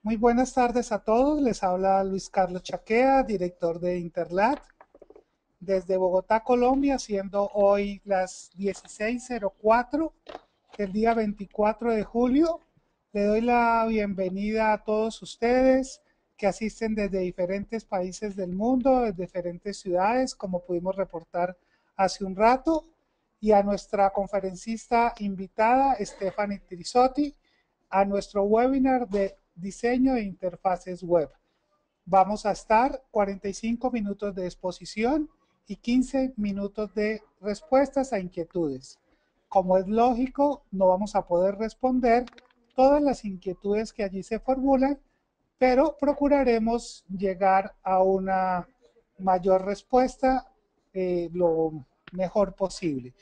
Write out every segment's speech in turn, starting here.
Muy buenas tardes a todos. Les habla Luis Carlos Chaquea, director de Interlat, desde Bogotá, Colombia, siendo hoy las 16:04 del día 24 de julio. Le doy la bienvenida a todos ustedes que asisten desde diferentes países del mundo, desde diferentes ciudades, como pudimos reportar hace un rato, y a nuestra conferencista invitada, Stephanie Trisotti, a nuestro webinar de diseño de interfaces web. Vamos a estar 45 minutos de exposición y 15 minutos de respuestas a inquietudes. Como es lógico, no vamos a poder responder todas las inquietudes que allí se formulan, pero procuraremos llegar a una mayor respuesta lo mejor posible.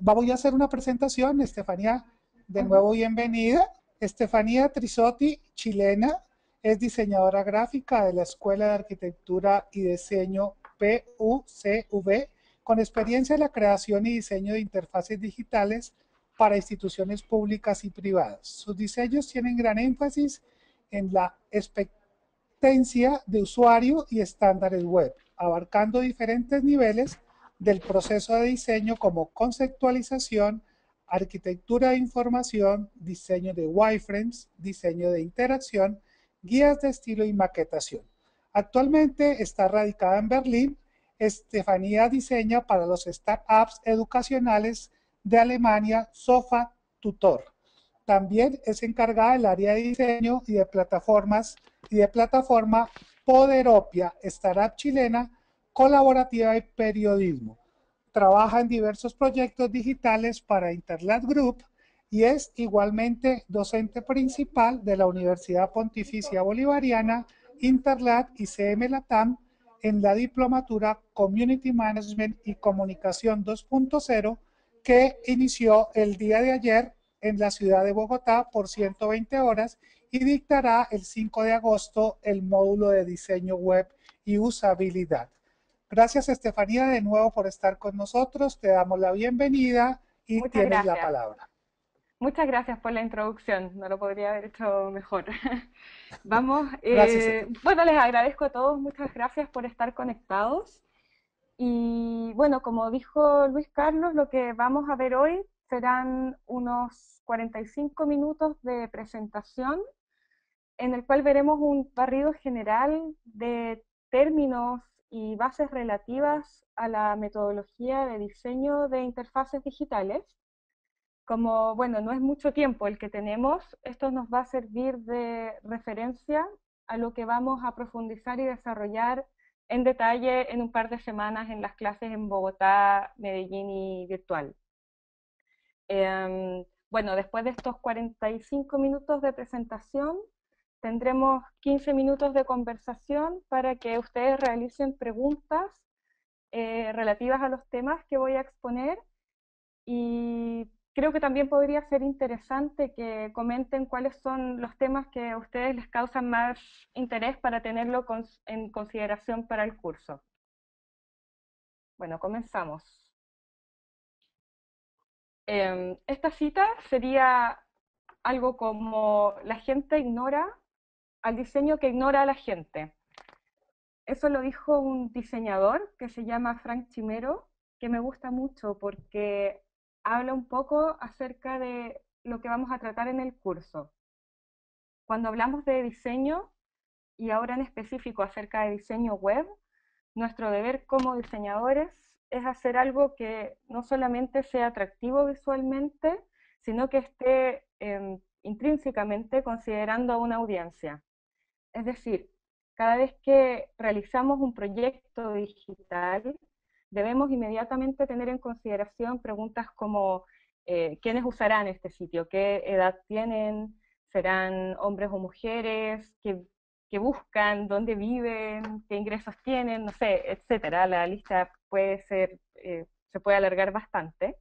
Voy a hacer una presentación, Estefanía, de Ujú. nuevo bienvenida. Estefanía Trisotti, chilena, es diseñadora gráfica de la Escuela de Arquitectura y Diseño PUCV, con experiencia en la creación y diseño de interfaces digitales para instituciones públicas y privadas. Sus diseños tienen gran énfasis en la experiencia de usuario y estándares web, abarcando diferentes niveles del proceso de diseño como conceptualización, arquitectura de información, diseño de wireframes, diseño de interacción, guías de estilo y maquetación. Actualmente está radicada en Berlín. Estefanía diseña para los startups educacionales de Alemania Sofa Tutor. También es encargada del área de diseño y de plataformas y de plataforma Poderopia, startup chilena colaborativa y periodismo. Trabaja en diversos proyectos digitales para Interlat Group y es igualmente docente principal de la Universidad Pontificia Bolivariana, Interlat y CM Latam en la diplomatura Community Management y Comunicación 2.0 que inició el día de ayer en la ciudad de Bogotá por 120 horas y dictará el 5 de agosto el módulo de diseño web y usabilidad. Gracias, Estefanía, de nuevo por estar con nosotros. Te damos la bienvenida y Muchas tienes la gracias. palabra. Muchas gracias por la introducción. No lo podría haber hecho mejor. Vamos, Gracias, Estefanía. bueno, les agradezco a todos. Muchas gracias por estar conectados. Y bueno, como dijo Luis Carlos, lo que vamos a ver hoy serán unos 45 minutos de presentación en el cual veremos un barrido general de términos y bases relativas a la metodología de diseño de interfaces digitales. Como, bueno, no es mucho tiempo el que tenemos, esto nos va a servir de referencia a lo que vamos a profundizar y desarrollar en detalle en un par de semanas en las clases en Bogotá, Medellín y virtual. Bueno, después de estos 45 minutos de presentación, tendremos 15 minutos de conversación para que ustedes realicen preguntas relativas a los temas que voy a exponer, y creo que también podría ser interesante que comenten cuáles son los temas que a ustedes les causan más interés para tenerlo en consideración para el curso. Bueno, comenzamos. Esta cita sería algo como: la gente ignora al diseño que ignora a la gente. Eso lo dijo un diseñador que se llama Frank Chimero, que me gusta mucho porque habla un poco acerca de lo que vamos a tratar en el curso. Cuando hablamos de diseño, y ahora en específico acerca de diseño web, nuestro deber como diseñadores es hacer algo que no solamente sea atractivo visualmente, sino que esté intrínsecamente considerando a una audiencia. Es decir, cada vez que realizamos un proyecto digital, debemos inmediatamente tener en consideración preguntas como ¿quiénes usarán este sitio? ¿Qué edad tienen? ¿Serán hombres o mujeres? ¿Qué buscan? ¿Dónde viven? ¿Qué ingresos tienen? No sé, etcétera. La lista puede ser, se puede alargar bastante.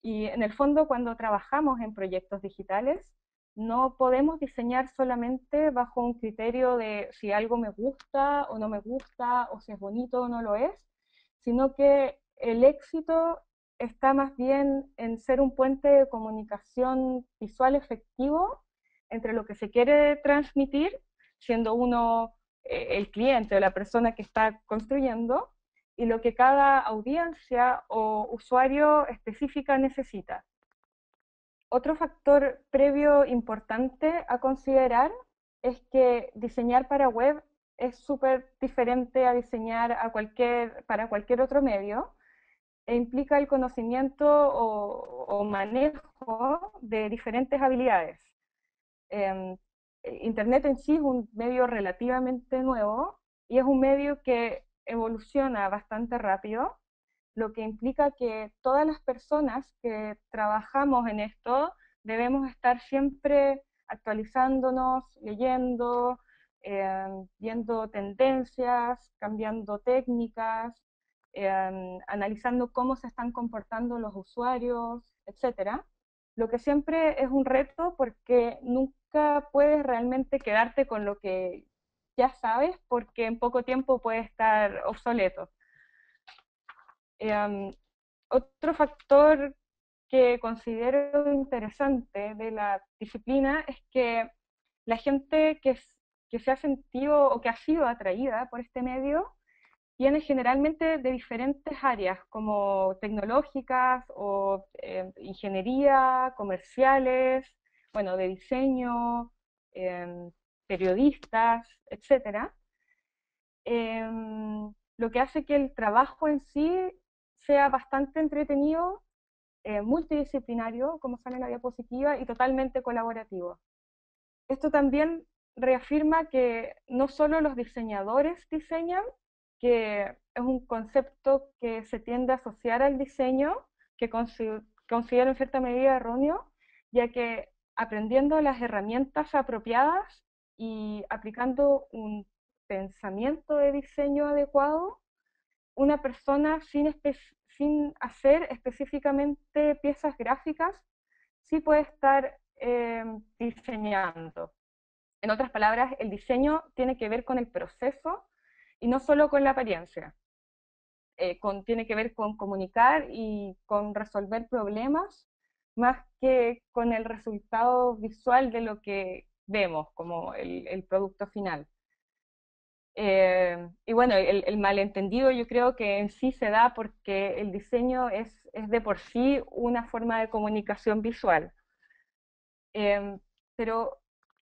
Y en el fondo, cuando trabajamos en proyectos digitales, no podemos diseñar solamente bajo un criterio de si algo me gusta o no me gusta, o si es bonito o no lo es, sino que el éxito está más bien en ser un puente de comunicación visual efectivo entre lo que se quiere transmitir, siendo uno el cliente o la persona que está construyendo, y lo que cada audiencia o usuario específica necesita. Otro factor previo importante a considerar es que diseñar para web es súper diferente a diseñar para cualquier otro medio, e implica el conocimiento o manejo de diferentes habilidades. Eh, Internet en sí es un medio relativamente nuevo y es un medio que evoluciona bastante rápido, lo que implica que todas las personas que trabajamos en esto debemos estar siempre actualizándonos, leyendo, viendo tendencias, cambiando técnicas, analizando cómo se están comportando los usuarios, etcétera. Lo que siempre es un reto porque nunca puedes realmente quedarte con lo que ya sabes porque en poco tiempo puede estar obsoleto. Um, Otro factor que considero interesante de la disciplina es que la gente que se ha sentido o que ha sido atraída por este medio viene generalmente de diferentes áreas, como tecnológicas o ingeniería, comerciales, bueno, de diseño, eh, periodistas, etcétera. Lo que hace que el trabajo en sí sea bastante entretenido, multidisciplinario, como sale en la diapositiva, y totalmente colaborativo. Esto también reafirma que no solo los diseñadores diseñan, que es un concepto que se tiende a asociar al diseño, que considero en cierta medida erróneo, ya que aprendiendo las herramientas apropiadas y aplicando un pensamiento de diseño adecuado, una persona sin hacer específicamente piezas gráficas sí puede estar diseñando. En otras palabras, el diseño tiene que ver con el proceso y no solo con la apariencia. Tiene que ver con comunicar y con resolver problemas más que con el resultado visual de lo que vemos como el producto final. Y bueno, el malentendido yo creo que en sí se da porque el diseño es de por sí una forma de comunicación visual. Pero,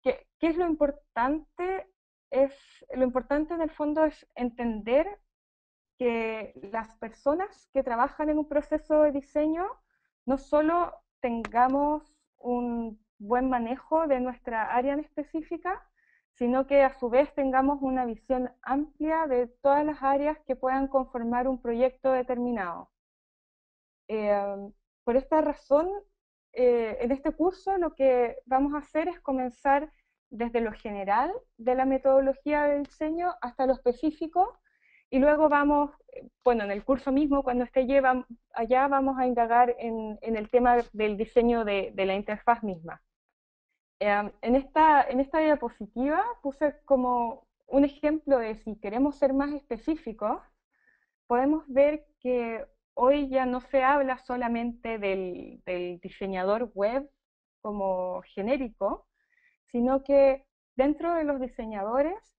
¿qué es lo importante? Lo importante en el fondo es entender que las personas que trabajan en un proceso de diseño no solo tengamos un buen manejo de nuestra área en específica, sino que a su vez tengamos una visión amplia de todas las áreas que puedan conformar un proyecto determinado. Eh, por esta razón, en este curso lo que vamos a hacer es comenzar desde lo general de la metodología de diseño hasta lo específico, y luego vamos, bueno, en el curso mismo, cuando esté allá, vamos a indagar en el tema del diseño de la interfaz misma. En esta diapositiva puse como un ejemplo de si queremos ser más específicos, podemos ver que hoy ya no se habla solamente del diseñador web como genérico, sino que dentro de los diseñadores,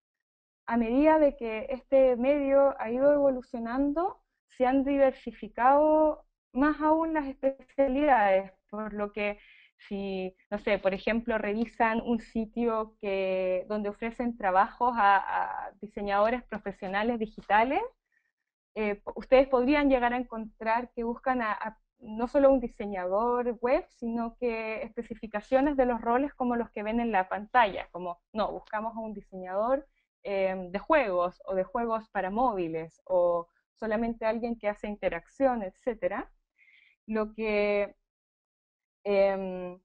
a medida de que este medio ha ido evolucionando, se han diversificado más aún las especialidades, por lo que si, no sé, por ejemplo, revisan un sitio donde ofrecen trabajos a diseñadores profesionales digitales, ustedes podrían llegar a encontrar que buscan no solo un diseñador web, sino que especificaciones de los roles como los que ven en la pantalla, como, no, buscamos a un diseñador de juegos o de juegos para móviles o solamente alguien que hace interacción, etcétera. Lo que eh,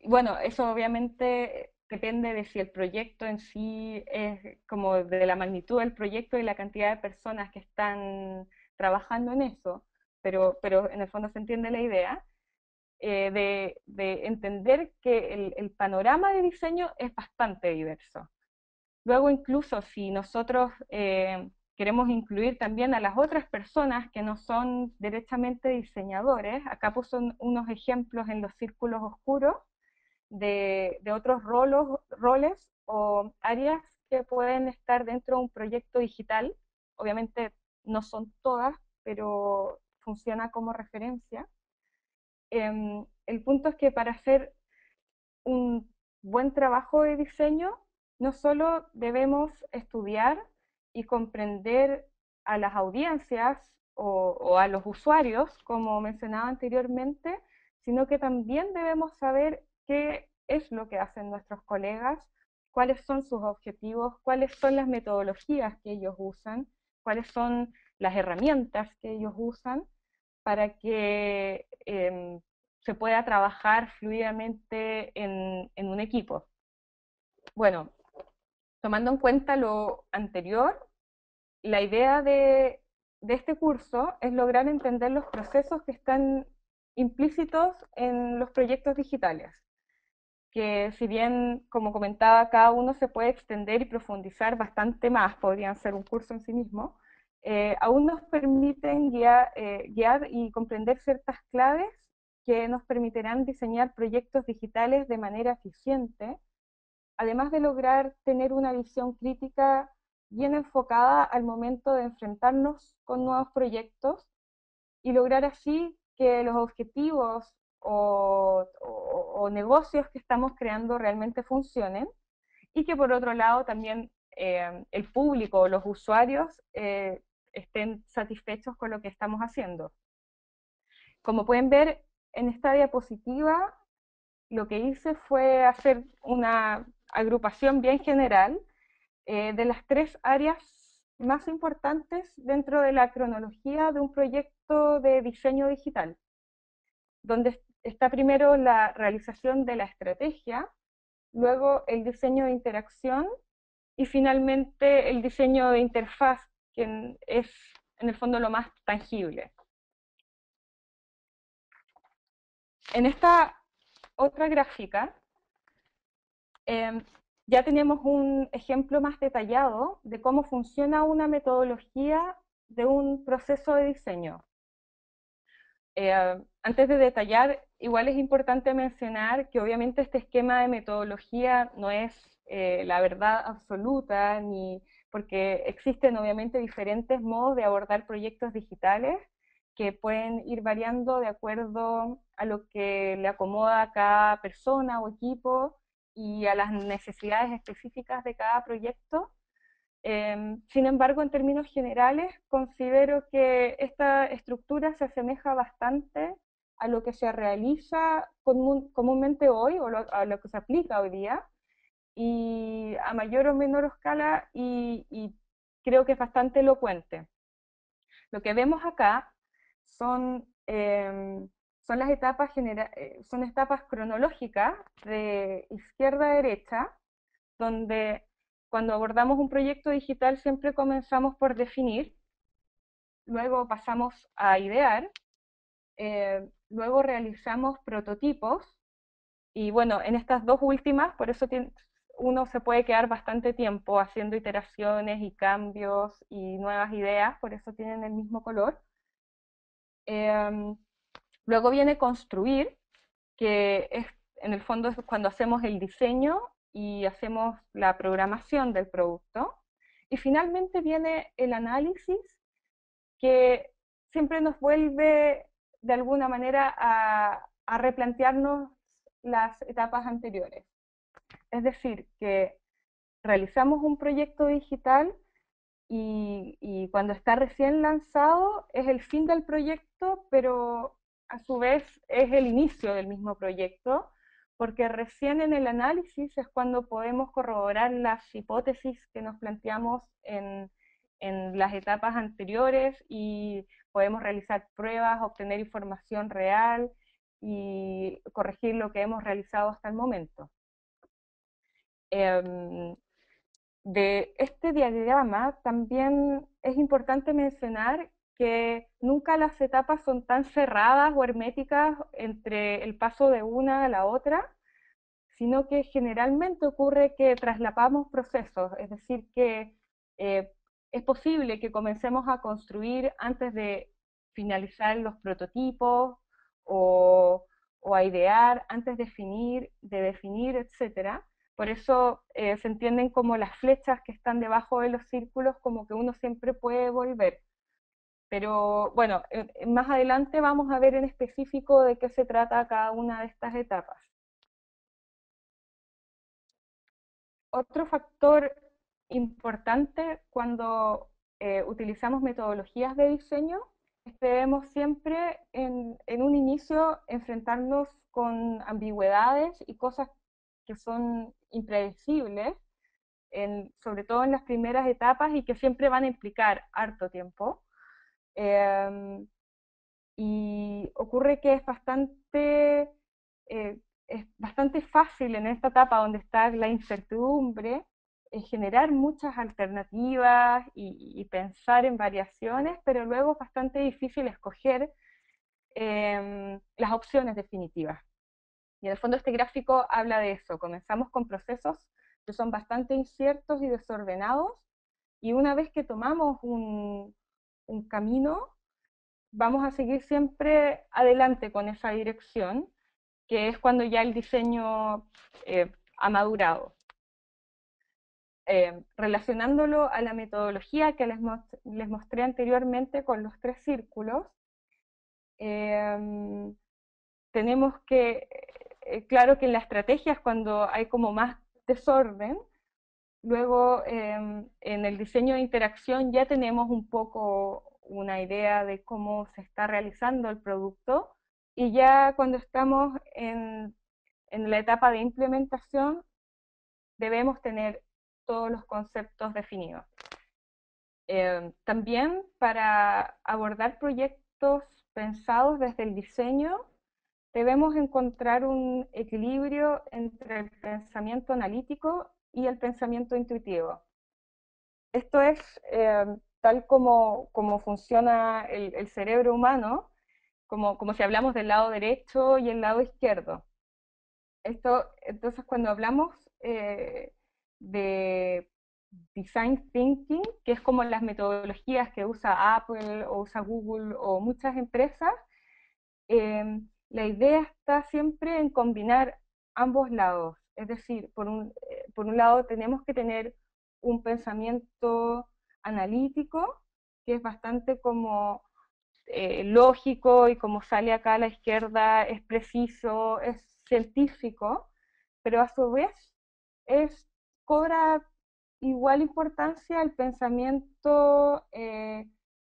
bueno, eso obviamente depende de si el proyecto en sí es como de la magnitud del proyecto y la cantidad de personas que están trabajando en eso, pero en el fondo se entiende la idea, de entender que el panorama de diseño es bastante diverso. Luego, incluso si nosotros queremos incluir también a las otras personas que no son derechamente diseñadores, acá puse unos ejemplos en los círculos oscuros, de otros roles o áreas que pueden estar dentro de un proyecto digital. Obviamente no son todas, pero funciona como referencia. El punto es que para hacer un buen trabajo de diseño, no solo debemos estudiar y comprender a las audiencias o a los usuarios, como mencionaba anteriormente, sino que también debemos saber qué es lo que hacen nuestros colegas, cuáles son sus objetivos, cuáles son las metodologías que ellos usan, cuáles son las herramientas que ellos usan para que se pueda trabajar fluidamente en un equipo. Bueno, tomando en cuenta lo anterior, la idea de este curso es lograr entender los procesos que están implícitos en los proyectos digitales, que si bien, como comentaba, cada uno se puede extender y profundizar bastante más, podrían ser un curso en sí mismo, aún nos permiten guiar y comprender ciertas claves que nos permitirán diseñar proyectos digitales de manera eficiente, además de lograr tener una visión crítica bien enfocada al momento de enfrentarnos con nuevos proyectos y lograr así que los objetivos o negocios que estamos creando realmente funcionen y que por otro lado también el público o los usuarios estén satisfechos con lo que estamos haciendo. Como pueden ver en esta diapositiva, lo que hice fue hacer una agrupación bien general de las tres áreas más importantes dentro de la cronología de un proyecto de diseño digital, donde está primero la realización de la estrategia, luego el diseño de interacción y finalmente el diseño de interfaz, que es en el fondo lo más tangible. En esta otra gráfica ya tenemos un ejemplo más detallado de cómo funciona una metodología de un proceso de diseño. Antes de detallar, igual es importante mencionar que obviamente este esquema de metodología no es la verdad absoluta, ni porque existen obviamente diferentes modos de abordar proyectos digitales que pueden ir variando de acuerdo a lo que le acomoda a cada persona o equipo y a las necesidades específicas de cada proyecto. Sin embargo, en términos generales, considero que esta estructura se asemeja bastante a lo que se realiza comúnmente hoy o a lo que se aplica hoy día y a mayor o menor escala y creo que es bastante elocuente. Lo que vemos acá son, son las son etapas cronológicas de izquierda a derecha, donde cuando abordamos un proyecto digital siempre comenzamos por definir, luego pasamos a idear, luego realizamos prototipos y bueno, en estas dos últimas, por eso uno se puede quedar bastante tiempo haciendo iteraciones y cambios y nuevas ideas, por eso tienen el mismo color. Luego viene construir, que es en el fondo es cuando hacemos el diseño y hacemos la programación del producto. Y finalmente viene el análisis, que siempre nos vuelve de alguna manera a replantearnos las etapas anteriores. Es decir, que realizamos un proyecto digital y cuando está recién lanzado es el fin del proyecto, pero a su vez es el inicio del mismo proyecto, porque recién en el análisis es cuando podemos corroborar las hipótesis que nos planteamos en las etapas anteriores y podemos realizar pruebas, obtener información real y corregir lo que hemos realizado hasta el momento. De este diagrama también es importante mencionar que nunca las etapas son tan cerradas o herméticas entre el paso de una a la otra, sino que generalmente ocurre que traslapamos procesos, es decir, que eh, es posible que comencemos a construir antes de finalizar los prototipos o, o a idear antes de definir, etcétera. Por eso se entienden como las flechas que están debajo de los círculos, como que uno siempre puede volver. Pero bueno, más adelante vamos a ver en específico de qué se trata cada una de estas etapas. Otro factor importante cuando utilizamos metodologías de diseño es que debemos siempre en un inicio enfrentarnos con ambigüedades y cosas que son impredecibles, sobre todo en las primeras etapas y que siempre van a implicar harto tiempo. Eh, y ocurre que es bastante fácil en esta etapa donde está la incertidumbre generar muchas alternativas y pensar en variaciones, pero luego es bastante difícil escoger las opciones definitivas. Y en el fondo este gráfico habla de eso. Comenzamos con procesos que son bastante inciertos y desordenados, y una vez que tomamos un camino, vamos a seguir siempre adelante con esa dirección, que es cuando ya el diseño ha madurado. Relacionándolo a la metodología que les mostré anteriormente con los 3 círculos, tenemos que, claro que en las estrategias cuando hay como más desorden, luego en el diseño de interacción ya tenemos un poco una idea de cómo se está realizando el producto, y ya cuando estamos en la etapa de implementación debemos tener todos los conceptos definidos. También para abordar proyectos pensados desde el diseño, debemos encontrar un equilibrio entre el pensamiento analítico y el pensamiento intuitivo. Esto es tal como funciona el cerebro humano, como si hablamos del lado derecho y el lado izquierdo. Entonces, cuando hablamos de design thinking, que es como las metodologías que usa Apple o usa Google o muchas empresas, la idea está siempre en combinar ambos lados. Es decir, por un lado tenemos que tener un pensamiento analítico, que es bastante como lógico, y como sale acá a la izquierda es preciso, es científico, pero a su vez es, cobra igual importancia el pensamiento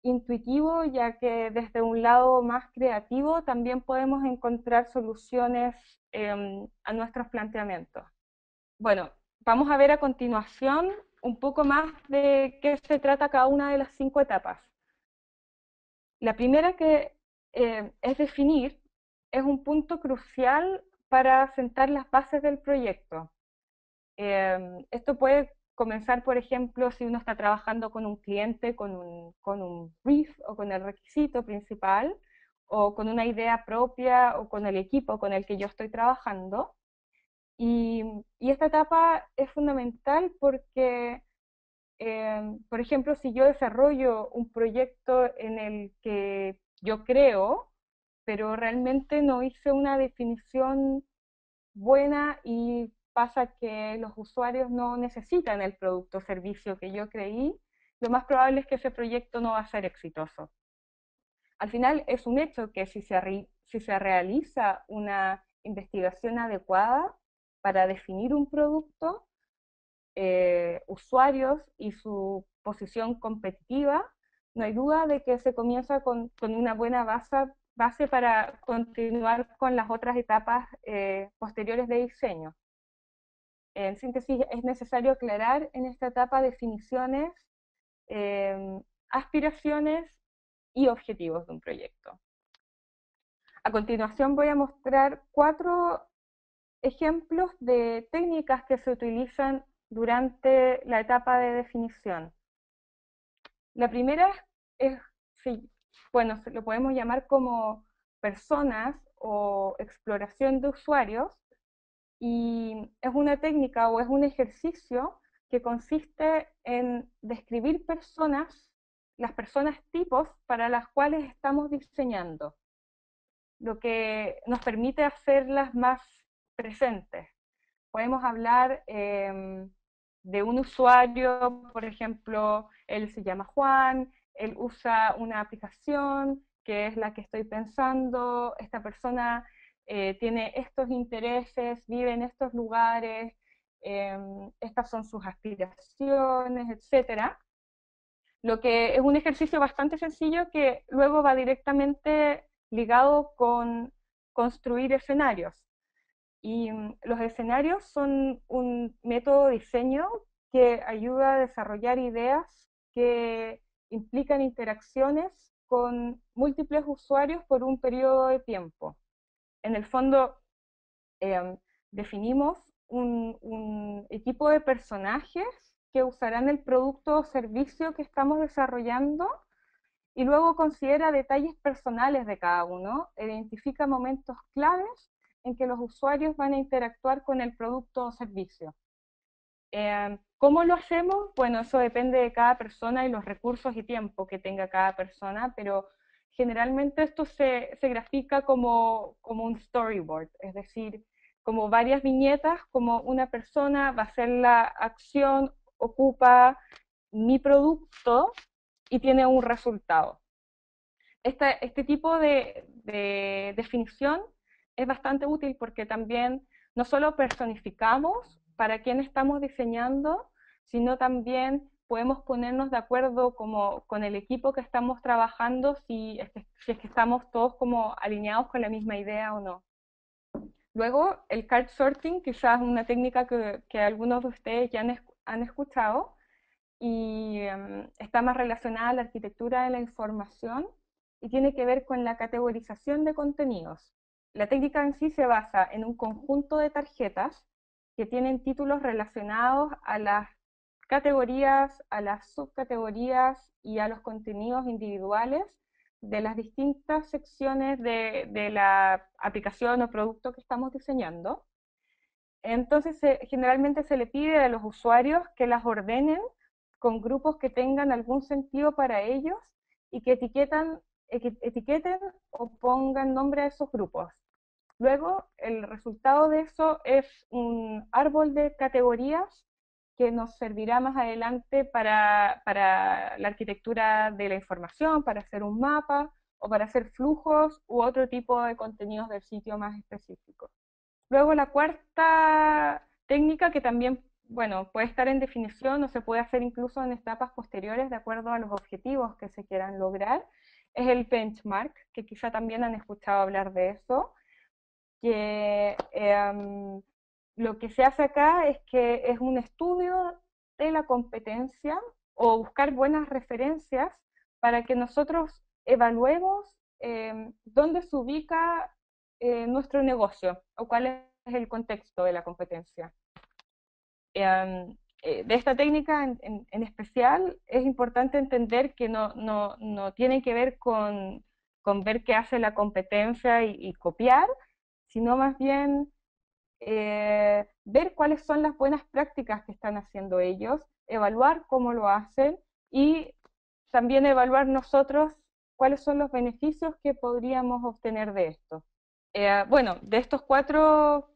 intuitivo, ya que desde un lado más creativo también podemos encontrar soluciones a nuestros planteamientos. Bueno, vamos a ver a continuación un poco más de qué se trata cada una de las 5 etapas. La primera, que es definir, es un punto crucial para sentar las bases del proyecto. Esto puede comenzar, por ejemplo, si uno está trabajando con un cliente, con un brief o con el requisito principal, o con una idea propia o con el equipo con el que yo estoy trabajando. Y esta etapa es fundamental porque, por ejemplo, si yo desarrollo un proyecto en el que yo creo, pero realmente no hice una definición buena y pasa que los usuarios no necesitan el producto o servicio que yo creí, lo más probable es que ese proyecto no va a ser exitoso. Al final es un hecho que si se realiza una investigación adecuada para definir un producto, usuarios y su posición competitiva, no hay duda de que se comienza con una buena base para continuar con las otras etapas posteriores de diseño. En síntesis, es necesario aclarar en esta etapa definiciones, aspiraciones y objetivos de un proyecto. A continuación voy a mostrar 4 ejemplos de técnicas que se utilizan durante la etapa de definición. La primera sí, bueno, lo podemos llamar como personas o exploración de usuarios, y es una técnica o es un ejercicio que consiste en describir personas, las personas tipos para las cuales estamos diseñando. lo que nos permite hacerlas más presentes. Podemos hablar de un usuario, por ejemplo, él se llama Juan, él usa una aplicación que es la que estoy pensando, esta persona tiene estos intereses, vive en estos lugares, estas son sus aspiraciones, etcétera. Lo que es un ejercicio bastante sencillo que luego va directamente ligado con construir escenarios. Y los escenarios son un método de diseño que ayuda a desarrollar ideas que implican interacciones con múltiples usuarios por un periodo de tiempo. En el fondo, eh, definimos un equipo de personajes que usarán el producto o servicio que estamos desarrollando y luego considera detalles personales de cada uno, identifica momentos claves en que los usuarios van a interactuar con el producto o servicio. ¿Cómo lo hacemos? Bueno, eso depende de cada persona y los recursos y tiempo que tenga cada persona, pero generalmente esto se grafica como un storyboard, es decir, como varias viñetas, como una persona va a hacer la acción, ocupa mi producto y tiene un resultado. Este tipo de definición es bastante útil porque también no solo personificamos para quién estamos diseñando, sino también podemos ponernos de acuerdo como con el equipo que estamos trabajando si es que estamos todos como alineados con la misma idea o no. Luego, el card sorting, quizás una técnica que algunos de ustedes ya han escuchado, y está más relacionada a la arquitectura de la información y tiene que ver con la categorización de contenidos. La técnica en sí se basa en un conjunto de tarjetas que tienen títulos relacionados a las categorías, a las subcategorías y a los contenidos individuales de las distintas secciones de la aplicación o producto que estamos diseñando. Entonces, generalmente se le pide a los usuarios que las ordenen con grupos que tengan algún sentido para ellos y que etiqueten o pongan nombre a esos grupos. Luego, el resultado de eso es un árbol de categorías que nos servirá más adelante para la arquitectura de la información, para hacer un mapa o para hacer flujos u otro tipo de contenidos del sitio más específico. Luego la cuarta técnica que también, bueno, puede estar en definición o se puede hacer incluso en etapas posteriores de acuerdo a los objetivos que se quieran lograr, es el benchmark, que quizá también han escuchado hablar de eso, que lo que se hace acá es que es un estudio de la competencia o buscar buenas referencias para que nosotros evaluemos dónde se ubica nuestro negocio o cuál es el contexto de la competencia. De esta técnica en especial es importante entender que no tiene que ver con ver qué hace la competencia y copiar, sino más bien ver cuáles son las buenas prácticas que están haciendo ellos, evaluar cómo lo hacen y también evaluar nosotros cuáles son los beneficios que podríamos obtener de esto. Bueno, de estas cuatro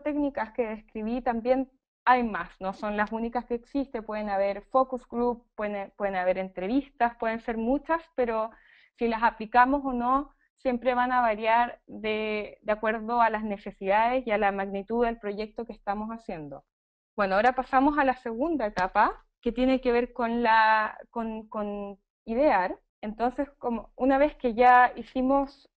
técnicas que describí también hay más, no son las únicas que existen, pueden haber focus group, pueden haber entrevistas, pueden ser muchas, pero si las aplicamos o no, siempre van a variar de acuerdo a las necesidades y a la magnitud del proyecto que estamos haciendo. Bueno, ahora pasamos a la segunda etapa, que tiene que ver con idear. Entonces, como una vez que ya hicimos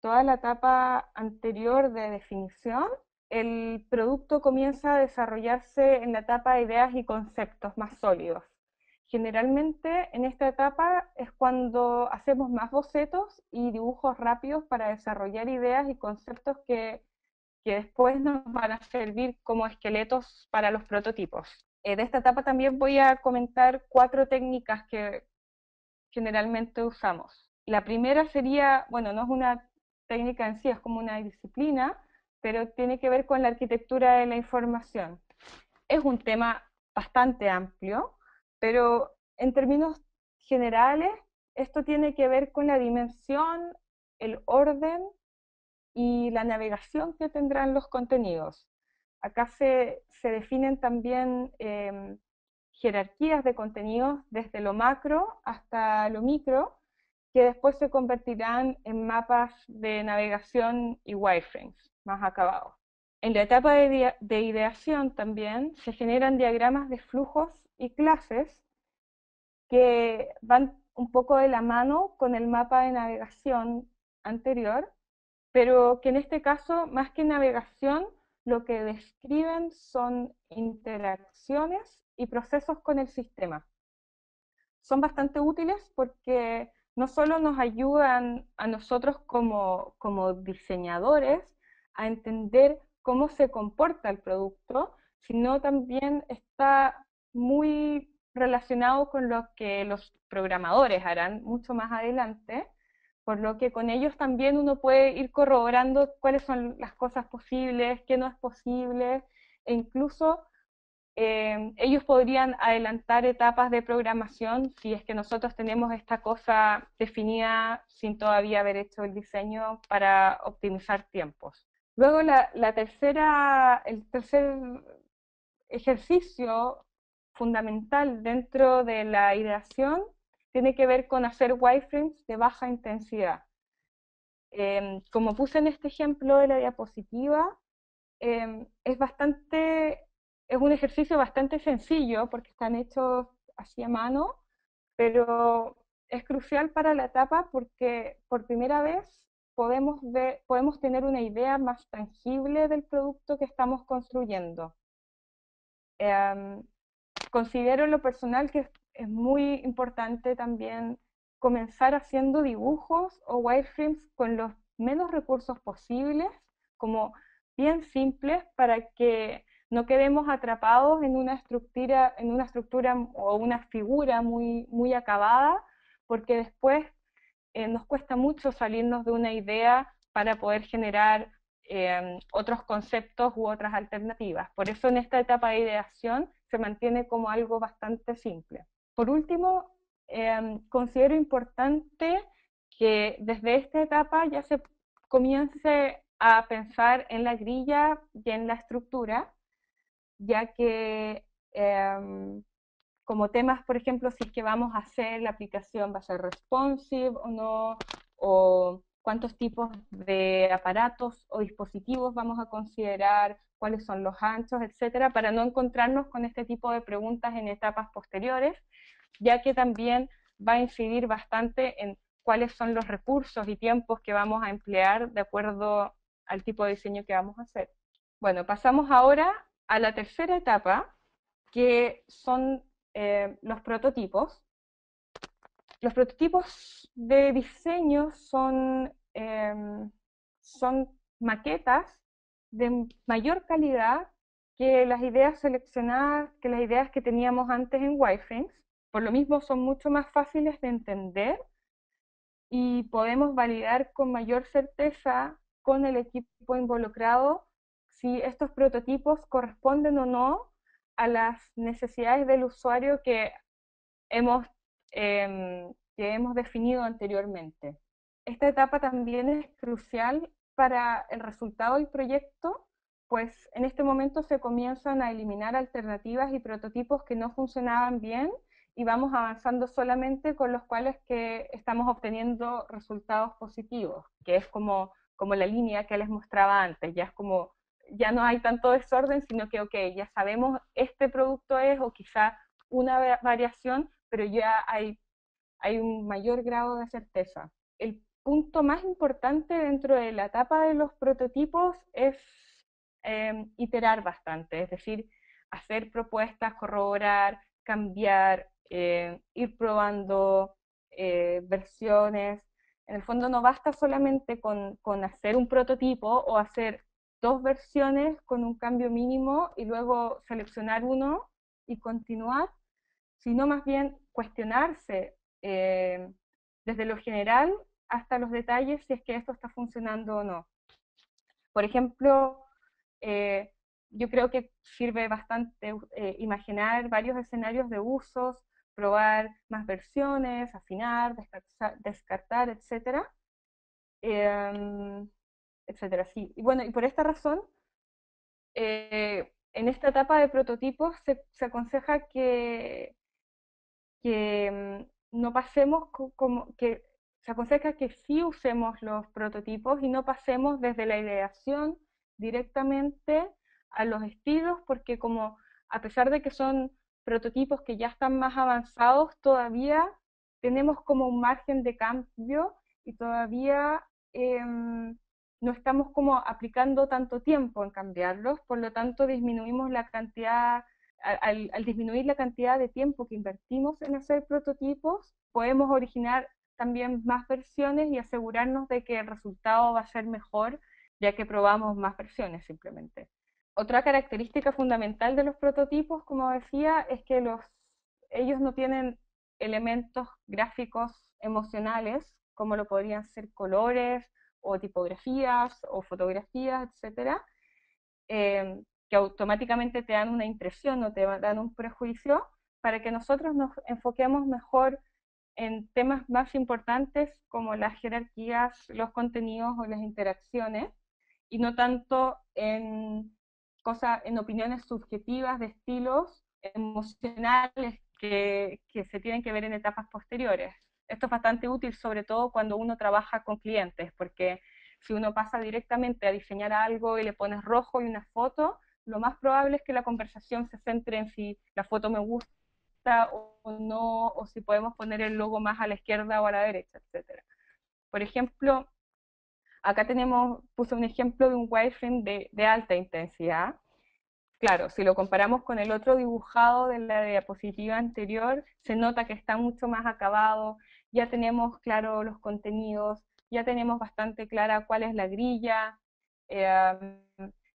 toda la etapa anterior de definición, el producto comienza a desarrollarse en la etapa de ideas y conceptos más sólidos. Generalmente en esta etapa es cuando hacemos más bocetos y dibujos rápidos para desarrollar ideas y conceptos que después nos van a servir como esqueletos para los prototipos. De esta etapa también voy a comentar cuatro técnicas que generalmente usamos. La primera sería, bueno, no es una técnica en sí, es como una disciplina, pero tiene que ver con la arquitectura de la información. Es un tema bastante amplio, pero en términos generales, esto tiene que ver con la dimensión el orden y la navegación que tendrán los contenidos. Acá se definen también jerarquías de contenidos desde lo macro hasta lo micro, que después se convertirán en mapas de navegación y wireframes más acabados. En la etapa de ideación también se generan diagramas de flujos y clases que van un poco de la mano con el mapa de navegación anterior, pero que en este caso, más que navegación, lo que describen son interacciones y procesos con el sistema. Son bastante útiles porque no solo nos ayudan a nosotros como diseñadores a entender cómo se comporta el producto, sino también está muy relacionado con lo que los programadores harán mucho más adelante, por lo que con ellos también uno puede ir corroborando cuáles son las cosas posibles, qué no es posible, e incluso ellos podrían adelantar etapas de programación si es que nosotros tenemos esta cosa definida sin todavía haber hecho el diseño para optimizar tiempos. Luego el tercer ejercicio fundamental dentro de la ideación tiene que ver con hacer wireframes de baja intensidad. Como puse en este ejemplo de la diapositiva, es es un ejercicio bastante sencillo porque están hechos así a mano, pero es crucial para la etapa porque por primera vez podemos tener una idea más tangible del producto que estamos construyendo. Eh, Considero en lo personal que es muy importante también comenzar haciendo dibujos o wireframes con los menos recursos posibles, como bien simples, para que no quedemos atrapados en una estructura o una figura muy acabada, porque después nos cuesta mucho salirnos de una idea para poder generar otros conceptos u otras alternativas. Por eso en esta etapa de ideación se mantiene como algo bastante simple. Por último, considero importante que desde esta etapa ya se comience a pensar en la grilla y en la estructura, ya que como temas, por ejemplo, si es que vamos a hacer la aplicación, va a ser responsive o no, o cuántos tipos de aparatos o dispositivos vamos a considerar, cuáles son los anchos, etcétera, para no encontrarnos con este tipo de preguntas en etapas posteriores, ya que también va a incidir bastante en cuáles son los recursos y tiempos que vamos a emplear de acuerdo al tipo de diseño que vamos a hacer. Bueno, pasamos ahora a la tercera etapa, que son los prototipos. Los prototipos de diseño son maquetas de mayor calidad que las ideas seleccionadas, que las ideas que teníamos antes en wireframes. Por lo mismo son mucho más fáciles de entender y podemos validar con mayor certeza con el equipo involucrado si estos prototipos corresponden o no a las necesidades del usuario hemos, que hemos definido anteriormente. Esta etapa también es crucial para el resultado del proyecto, pues en este momento se comienzan a eliminar alternativas y prototipos que no funcionaban bien y vamos avanzando solamente con los cuales que estamos obteniendo resultados positivos, que es como la línea que les mostraba antes, ya es como, ya no hay tanto desorden, sino que, ok, ya sabemos este producto es, o quizá una variación, pero ya hay un mayor grado de certeza. El punto más importante dentro de la etapa de los prototipos es iterar bastante, es decir, hacer propuestas, corroborar, cambiar, ir probando versiones. En el fondo no basta solamente con hacer un prototipo o hacer dos versiones con un cambio mínimo y luego seleccionar uno y continuar, sino más bien cuestionarse desde lo general hasta los detalles si es que esto está funcionando o no. Por ejemplo, eh, yo creo que sirve bastante imaginar varios escenarios de usos, probar más versiones, afinar, descartar, etcétera. eh, etcétera. Sí. Y bueno, y por esta razón, en esta etapa de prototipos se aconseja que no pasemos como que se aconseja que sí usemos los prototipos y no pasemos desde la ideación directamente a los estilos, porque como a pesar de que son prototipos que ya están más avanzados, todavía tenemos como un margen de cambio y todavía no estamos como aplicando tanto tiempo en cambiarlos, por lo tanto disminuimos la cantidad al disminuir la cantidad de tiempo que invertimos en hacer prototipos, podemos originar también más versiones y asegurarnos de que el resultado va a ser mejor, ya que probamos más versiones simplemente. Otra característica fundamental de los prototipos, como decía, es que ellos no tienen elementos gráficos emocionales, como lo podrían ser colores o tipografías o fotografías, etcétera, que automáticamente te dan una impresión o te dan un prejuicio, para que nosotros nos enfoquemos mejor en temas más importantes como las jerarquías, los contenidos o las interacciones, y no tanto en cosas, en opiniones subjetivas de estilos emocionales que se tienen que ver en etapas posteriores. Esto es bastante útil, sobre todo cuando uno trabaja con clientes, porque si uno pasa directamente a diseñar algo y le pones rojo y una foto, lo más probable es que la conversación se centre en si la foto me gusta o no, o si podemos poner el logo más a la izquierda o a la derecha, etcétera. Por ejemplo, acá puse un ejemplo de un wireframe de alta intensidad. Claro, si lo comparamos con el otro dibujado de la diapositiva anterior, se nota que está mucho más acabado, ya tenemos claro los contenidos, ya tenemos bastante clara cuál es la grilla, eh,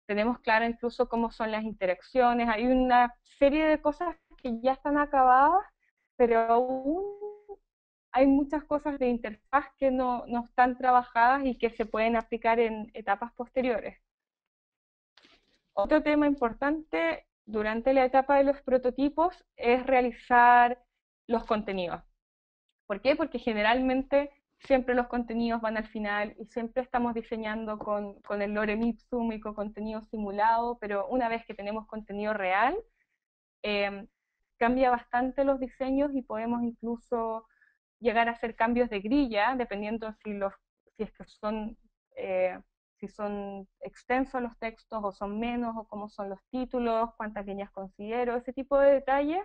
tenemos clara incluso cómo son las interacciones, hay una serie de cosas que ya están acabadas, pero aún hay muchas cosas de interfaz que no están trabajadas y que se pueden aplicar en etapas posteriores. Otro tema importante durante la etapa de los prototipos es realizar los contenidos. ¿Por qué? Porque generalmente siempre los contenidos van al final y siempre estamos diseñando con el lorem ipsum y con contenido simulado, pero una vez que tenemos contenido real, eh, cambia bastante los diseños y podemos incluso llegar a hacer cambios de grilla, dependiendo si es que son, eh, si son extensos los textos o son menos, o cómo son los títulos, cuántas líneas considero, ese tipo de detalles.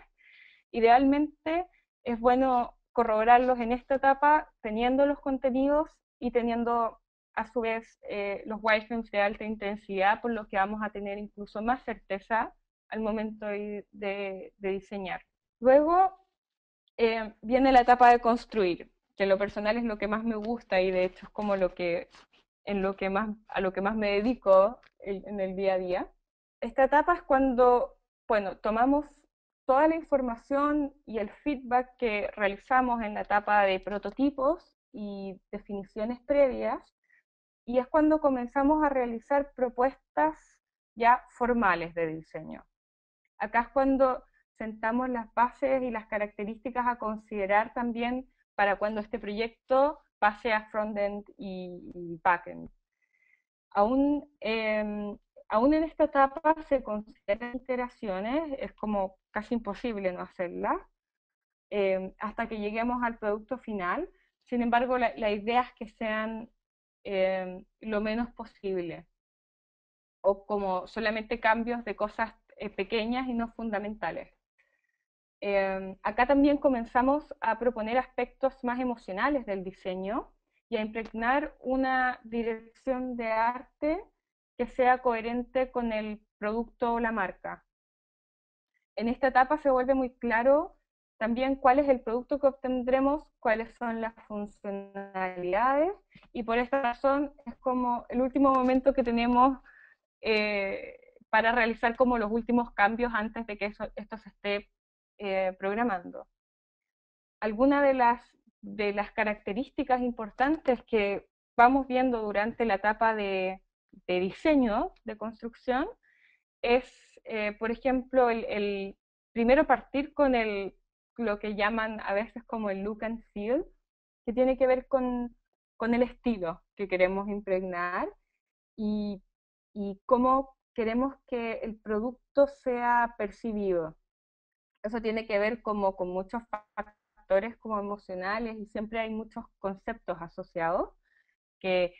Idealmente es bueno corroborarlos en esta etapa, teniendo los contenidos y teniendo a su vez los wireframes de alta intensidad, por lo que vamos a tener incluso más certeza al momento de diseñar. Luego viene la etapa de construir, que en lo personal es lo que más me gusta y de hecho es como a lo que más me dedico en el día a día. Esta etapa es cuando, bueno, tomamos toda la información y el feedback que realizamos en la etapa de prototipos y definiciones previas, y es cuando comenzamos a realizar propuestas ya formales de diseño. Acá es cuando sentamos las bases y las características a considerar también para cuando este proyecto pase a frontend y backend. Aún, aún en esta etapa se consideran iteraciones, es como casi imposible no hacerlas, hasta que lleguemos al producto final. Sin embargo, la idea es que sean lo menos posible, o como solamente cambios de cosas pequeñas y no fundamentales. Acá también comenzamos a proponer aspectos más emocionales del diseño y a impregnar una dirección de arte que sea coherente con el producto o la marca. En esta etapa se vuelve muy claro también cuál es el producto que obtendremos, cuáles son las funcionalidades, y por esta razón es como el último momento que tenemos para realizar como los últimos cambios antes de que esto se esté programando. Algunas de las características importantes que vamos viendo durante la etapa de diseño, de construcción, es, por ejemplo, el primero partir con lo que llaman a veces como el look and feel, que tiene que ver con el estilo que queremos impregnar y, y cómo queremos que el producto sea percibido. Eso tiene que ver como con muchos factores como emocionales y siempre hay muchos conceptos asociados que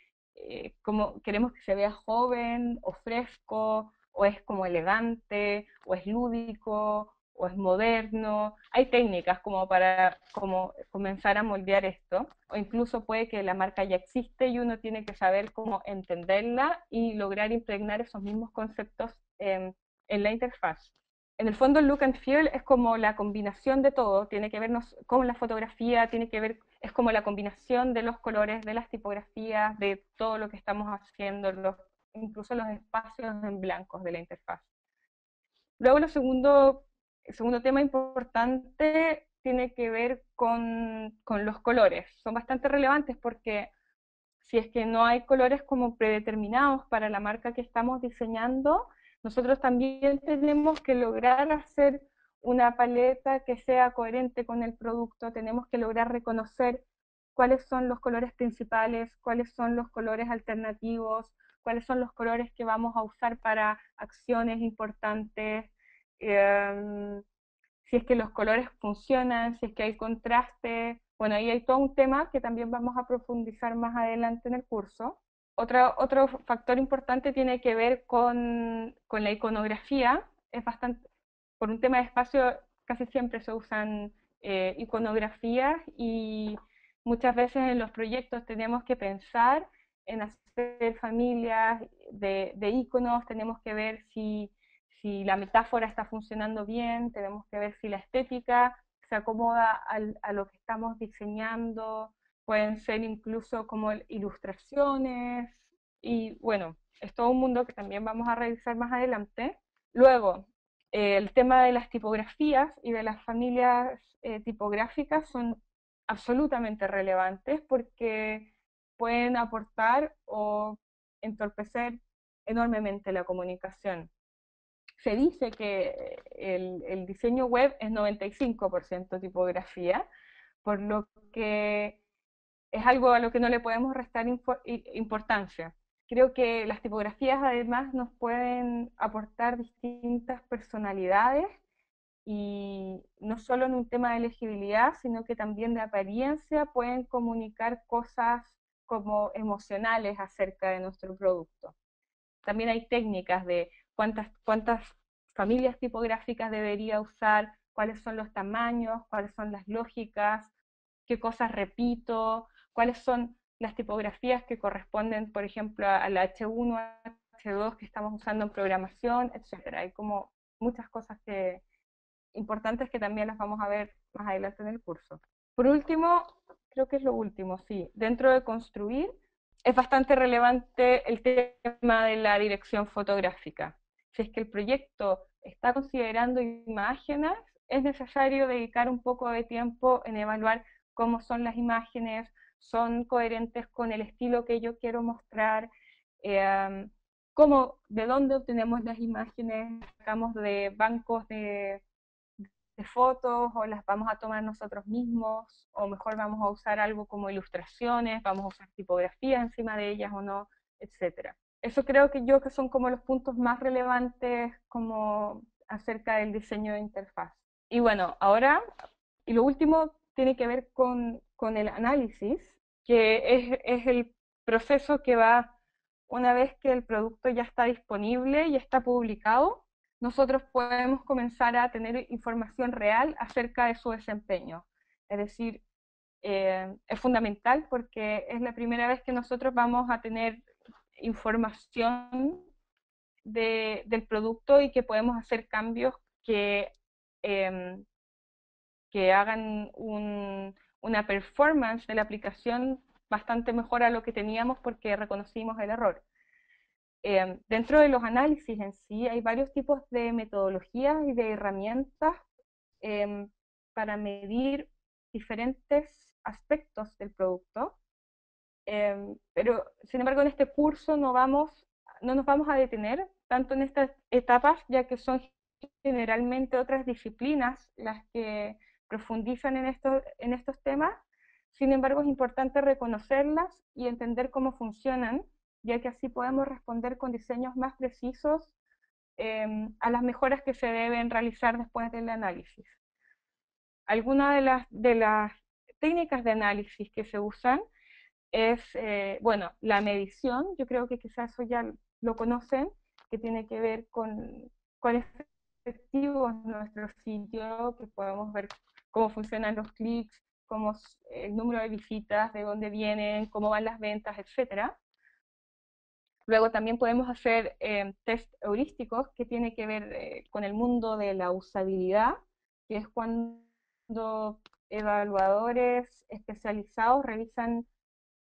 como queremos que se vea joven o fresco, o es como elegante, o es lúdico, o es moderno. Hay técnicas como para como comenzar a moldear esto, o incluso puede que la marca ya existe y uno tiene que saber cómo entenderla y lograr impregnar esos mismos conceptos en la interfaz. En el fondo el look and feel es como la combinación de todo, tiene que ver con la fotografía, tiene que ver, es como la combinación de los colores, de las tipografías, de todo lo que estamos haciendo, incluso los espacios en blancos de la interfaz. Luego el segundo tema importante tiene que ver con los colores. Son bastante relevantes porque si es que no hay colores como predeterminados para la marca que estamos diseñando, nosotros también tenemos que lograr hacer una paleta que sea coherente con el producto, tenemos que lograr reconocer cuáles son los colores principales, cuáles son los colores alternativos, cuáles son los colores que vamos a usar para acciones importantes, eh, si es que los colores funcionan, si es que hay contraste. Bueno, ahí hay todo un tema que también vamos a profundizar más adelante en el curso. Otro factor importante tiene que ver con la iconografía. Es bastante, por un tema de espacio, casi siempre se usan iconografías y muchas veces en los proyectos tenemos que pensar en hacer familias de iconos, tenemos que ver si la metáfora está funcionando bien, tenemos que ver si la estética se acomoda a lo que estamos diseñando, pueden ser incluso como ilustraciones y bueno, es todo un mundo que también vamos a revisar más adelante. Luego, el tema de las tipografías y de las familias tipográficas son absolutamente relevantes porque pueden aportar o entorpecer enormemente la comunicación. Se dice que el diseño web es 95% tipografía, por lo que es algo a lo que no le podemos restar importancia. Creo que las tipografías además nos pueden aportar distintas personalidades y no solo en un tema de legibilidad, sino que también de apariencia pueden comunicar cosas como emocionales acerca de nuestro producto. También hay técnicas de cuántas familias tipográficas debería usar, cuáles son los tamaños, cuáles son las lógicas, qué cosas repito, cuáles son las tipografías que corresponden, por ejemplo, al H1, H2 que estamos usando en programación, etcétera. Hay como muchas cosas importantes que también las vamos a ver más adelante en el curso. Por último, creo que es lo último, sí, dentro de construir es bastante relevante el tema de la dirección fotográfica. Si es que el proyecto está considerando imágenes, es necesario dedicar un poco de tiempo en evaluar cómo son las imágenes, son coherentes con el estilo que yo quiero mostrar, de dónde obtenemos las imágenes, sacamos de bancos de fotos o las vamos a tomar nosotros mismos, o mejor vamos a usar algo como ilustraciones, vamos a usar tipografía encima de ellas o no, etcétera. Eso creo que son como los puntos más relevantes como acerca del diseño de interfaz. Y bueno, ahora, y lo último tiene que ver con el análisis, que es el proceso que va una vez que el producto ya está disponible y está publicado, nosotros podemos comenzar a tener información real acerca de su desempeño. Es decir, es fundamental porque es la primera vez que nosotros vamos a tener información del producto y que podemos hacer cambios eh, que hagan una performance de la aplicación bastante mejor a lo que teníamos porque reconocimos el error. Dentro de los análisis en sí hay varios tipos de metodologías y de herramientas eh, para medir diferentes aspectos del producto, pero sin embargo en este curso no nos vamos a detener tanto en estas etapas, ya que son generalmente otras disciplinas las que profundizan en estos temas, Sin embargo, es importante reconocerlas y entender cómo funcionan, ya que así podemos responder con diseños más precisos a las mejoras que se deben realizar después del análisis. Algunas de las técnicas de análisis que se usan es, bueno, la medición. Yo creo que quizás eso ya lo conocen, que tiene que ver con cuál es efectivo en nuestro sitio, que podemos ver cómo funcionan los clics, cómo el número de visitas, de dónde vienen, cómo van las ventas, etcétera. Luego también podemos hacer test heurísticos, que tiene que ver con el mundo de la usabilidad, que es cuando evaluadores especializados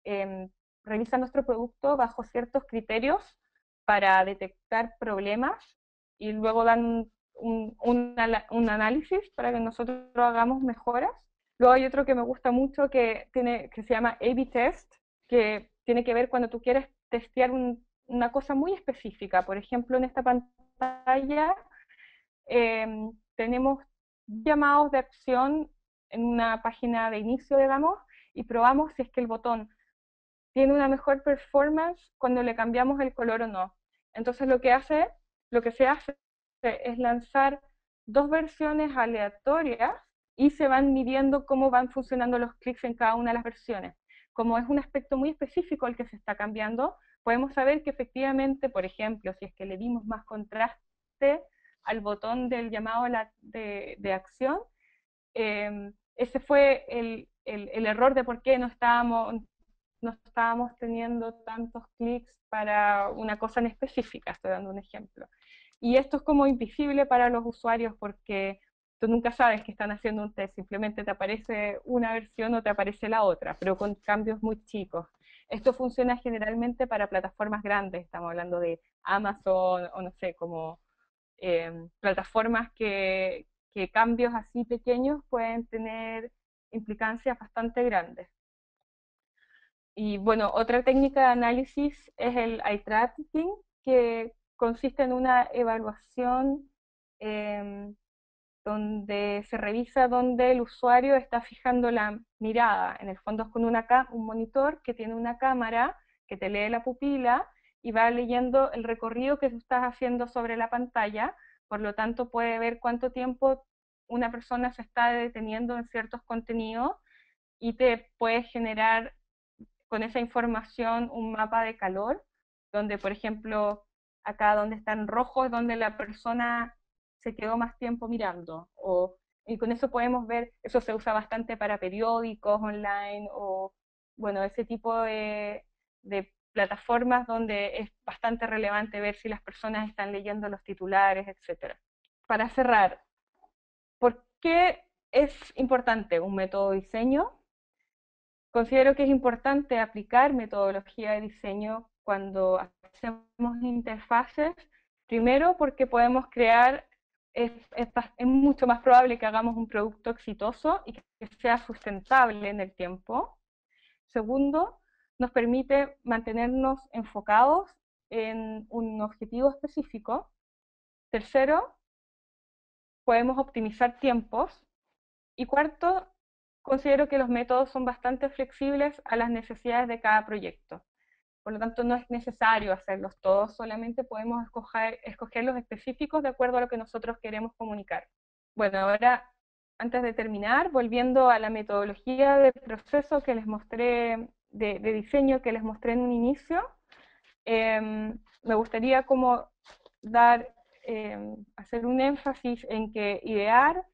eh, revisan nuestro producto bajo ciertos criterios para detectar problemas y luego dan un análisis para que nosotros hagamos mejoras. Luego hay otro que me gusta mucho que se llama A/B test, que tiene que ver cuando tú quieres testear una cosa muy específica. Por ejemplo, en esta pantalla tenemos llamados de acción en una página de inicio, digamos, y probamos si es que el botón tiene una mejor performance cuando le cambiamos el color o no. Entonces lo que se hace es lanzar dos versiones aleatorias y se van midiendo cómo van funcionando los clics en cada una de las versiones. Como es un aspecto muy específico el que se está cambiando, podemos saber que efectivamente, por ejemplo, si es que le dimos más contraste al botón del llamado de acción, ese fue el error de por qué no estábamos teniendo tantos clics para una cosa en específica, estoy dando un ejemplo. Y esto es como invisible para los usuarios porque tú nunca sabes que están haciendo un test, simplemente te aparece una versión o te aparece la otra, pero con cambios muy chicos. Esto funciona generalmente para plataformas grandes, estamos hablando de Amazon o no sé, como plataformas que cambios así pequeños pueden tener implicancias bastante grandes. Y bueno, otra técnica de análisis es el eye tracking, que consiste en una evaluación eh, donde se revisa dónde el usuario está fijando la mirada. En el fondo es con un monitor que tiene una cámara que te lee la pupila y va leyendo el recorrido que tú estás haciendo sobre la pantalla. Por lo tanto, puede ver cuánto tiempo una persona se está deteniendo en ciertos contenidos y te puede generar con esa información un mapa de calor, donde, por ejemplo, acá donde está en rojo es donde la persona se quedó más tiempo mirando. Y con eso podemos ver, eso se usa bastante para periódicos online o, bueno, ese tipo de plataformas donde es bastante relevante ver si las personas están leyendo los titulares, etcétera. Para cerrar, ¿por qué es importante un método de diseño? Considero que es importante aplicar metodología de diseño cuando hacemos interfaces, primero porque podemos crear, es mucho más probable que hagamos un producto exitoso y que sea sustentable en el tiempo. Segundo, nos permite mantenernos enfocados en un objetivo específico. Tercero, podemos optimizar tiempos. Y cuarto, considero que los métodos son bastante flexibles a las necesidades de cada proyecto. Por lo tanto, no es necesario hacerlos todos, solamente podemos escoger los específicos de acuerdo a lo que nosotros queremos comunicar. Bueno, ahora, antes de terminar, volviendo a la metodología del proceso que les mostré, de diseño que les mostré en un inicio, me gustaría como dar, hacer un énfasis en que idear,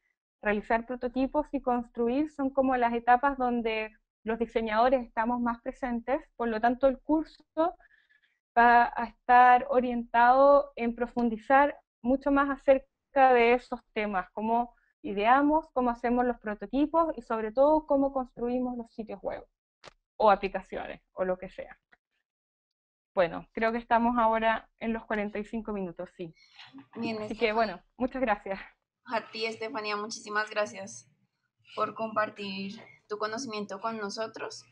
realizar prototipos y construir son como las etapas donde los diseñadores estamos más presentes, por lo tanto el curso va a estar orientado en profundizar mucho más acerca de esos temas, cómo ideamos, cómo hacemos los prototipos y sobre todo cómo construimos los sitios web o aplicaciones o lo que sea. Bueno, creo que estamos ahora en los 45 minutos, sí. Bien, Así que bueno, muchas gracias. a ti, Estefanía, muchísimas gracias por compartir tu conocimiento con nosotros.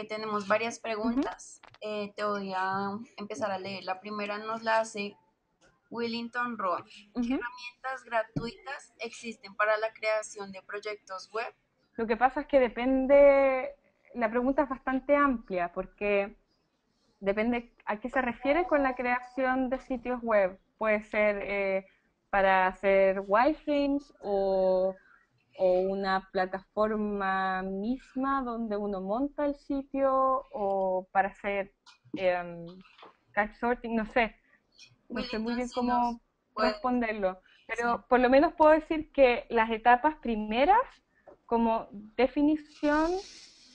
Tenemos varias Uh -huh, preguntas. Te voy a empezar a leer. La primera nos la hace Willington Roa. uh ¿Qué -huh. herramientas gratuitas existen para la creación de proyectos web? Lo que pasa es que depende, la pregunta es bastante amplia porque depende a qué se refiere con la creación de sitios web. Puede ser para hacer wireframes o una plataforma misma donde uno monta el sitio o para hacer card sorting, no sé muy Willington, bien si nos cómo puede, responderlo, sí. pero por lo menos puedo decir que las etapas primeras, como definición,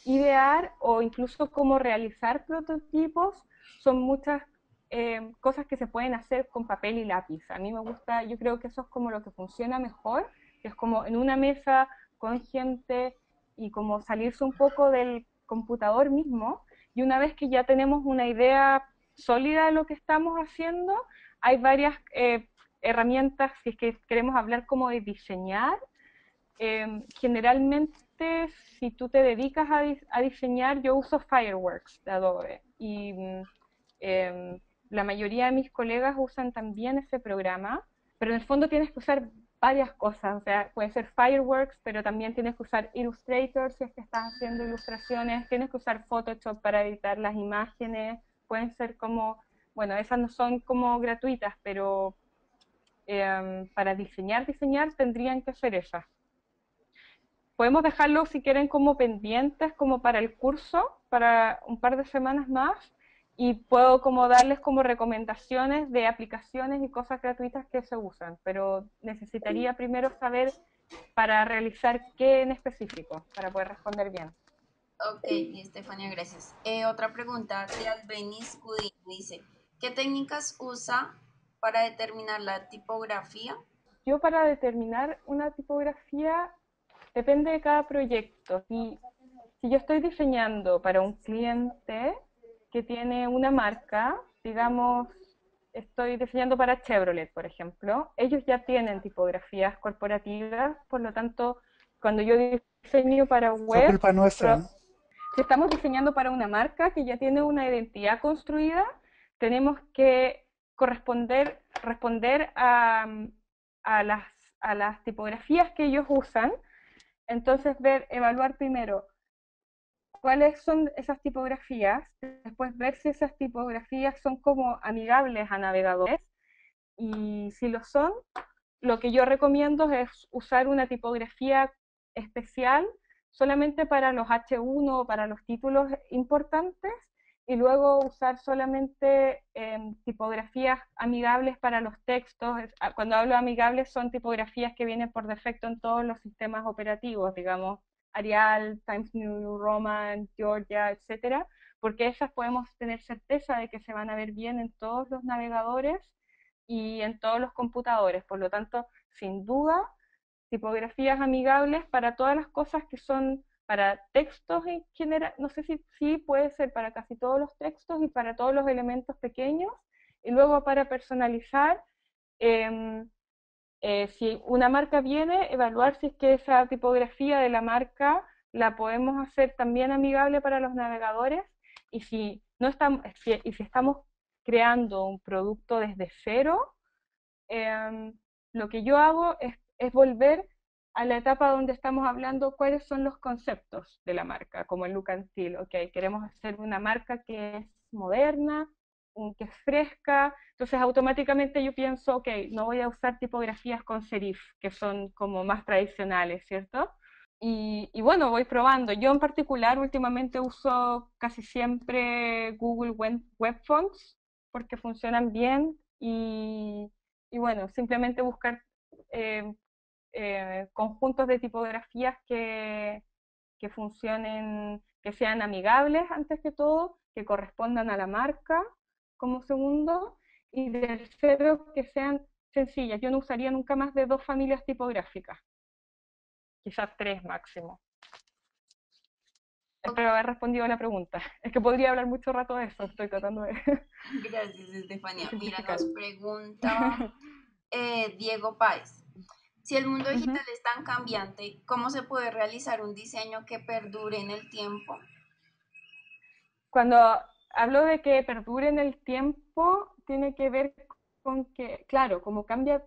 idear o incluso como realizar prototipos, son muchas cosas que se pueden hacer con papel y lápiz. A mí me gusta, yo creo que eso es como lo que funciona mejor, que es como en una mesa con gente y como salirse un poco del computador mismo. Y una vez que ya tenemos una idea sólida de lo que estamos haciendo, hay varias herramientas, si es que queremos hablar como de diseñar. Generalmente, si tú te dedicas a diseñar, yo uso Fireworks de Adobe y eh, la mayoría de mis colegas usan también ese programa, pero en el fondo tienes que usar varias cosas, o sea, puede ser Fireworks, pero también tienes que usar Illustrator si es que estás haciendo ilustraciones, tienes que usar Photoshop para editar las imágenes, pueden ser como, bueno, esas no son como gratuitas, pero para diseñar tendrían que ser esas. Podemos dejarlo si quieren como pendientes, como para el curso, para un par de semanas más, y puedo como darles como recomendaciones de aplicaciones y cosas gratuitas que se usan, pero necesitaría primero saber para realizar qué en específico, para poder responder bien. Ok, Estefania, gracias. Otra pregunta de Albenis Cudín dice, ¿qué técnicas usa para determinar la tipografía? Yo para determinar una tipografía depende de cada proyecto. Si yo estoy diseñando para un cliente que tiene una marca, digamos, estoy diseñando para Chevrolet, por ejemplo, ellos ya tienen tipografías corporativas, por lo tanto, cuando yo diseño para Fue web, culpa nuestra, ¿no? si estamos diseñando para una marca que ya tiene una identidad construida, tenemos que responder a las, a las tipografías que ellos usan. Entonces, evaluar primero cuáles son esas tipografías, después ver si esas tipografías son como amigables a navegadores y si lo son, lo que yo recomiendo es usar una tipografía especial solamente para los H1 o para los títulos importantes y luego usar solamente tipografías amigables para los textos. Cuando hablo de amigables son tipografías que vienen por defecto en todos los sistemas operativos, digamos Arial, Times New Roman, Georgia, etcétera, porque esas podemos tener certeza de que se van a ver bien en todos los navegadores y en todos los computadores. Por lo tanto, sin duda, tipografías amigables para todas las cosas que son para textos en general, no sé si sí puede ser para casi todos los textos y para todos los elementos pequeños, y luego para personalizar, eh, si una marca viene, evaluar si es que esa tipografía de la marca la podemos hacer también amigable para los navegadores y si no estamos, y si estamos creando un producto desde cero, eh, lo que yo hago es volver a la etapa donde estamos hablando cuáles son los conceptos de la marca, como el look and feel. Ok, queremos hacer una marca que es moderna, que es fresca, entonces automáticamente yo pienso, ok, no voy a usar tipografías con serif, que son como más tradicionales, ¿cierto? Y bueno, voy probando. Yo en particular últimamente uso casi siempre Google Web Fonts porque funcionan bien y bueno, simplemente buscar eh, conjuntos de tipografías que funcionen, que sean amigables antes que todo, que correspondan a la marca como segundo y tercero que sean sencillas. Yo no usaría nunca más de dos familias tipográficas, quizás tres máximo. Ok, Espero haber respondido a la pregunta. Es que podría hablar mucho rato de eso, estoy tratando de, gracias, de Estefania. Mira, simplificar. nos pregunta Diego Páez. Si el mundo Uh digital -huh. es tan cambiante, ¿cómo se puede realizar un diseño que perdure en el tiempo? Cuando hablo de que perdure en el tiempo, tiene que ver con que, claro, como cambia,